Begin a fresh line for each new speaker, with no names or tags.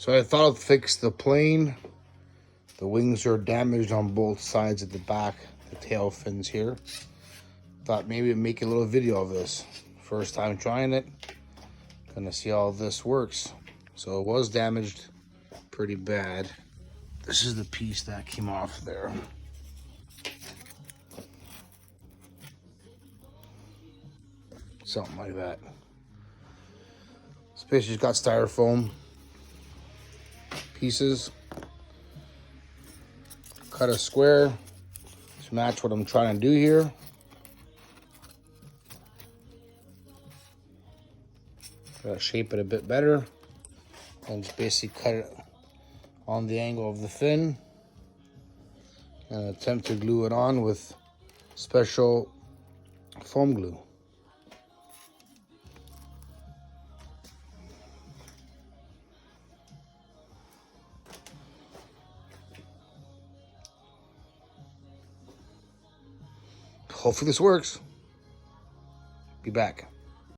So I thought I'd fix the plane. The wings are damaged on both sides at the back, the tail fins here. Thought maybe I'd make a little video of this. First time trying it. Gonna see how this works. So it was damaged pretty bad. This is the piece that came off there. Something like that. This basically got styrofoam pieces. Cut a square to match what I'm trying to do here. Gotta shape it a bit better. And just basically cut it on the angle of the fin. And attempt to glue it on with special foam glue. Hopefully this works. Be back.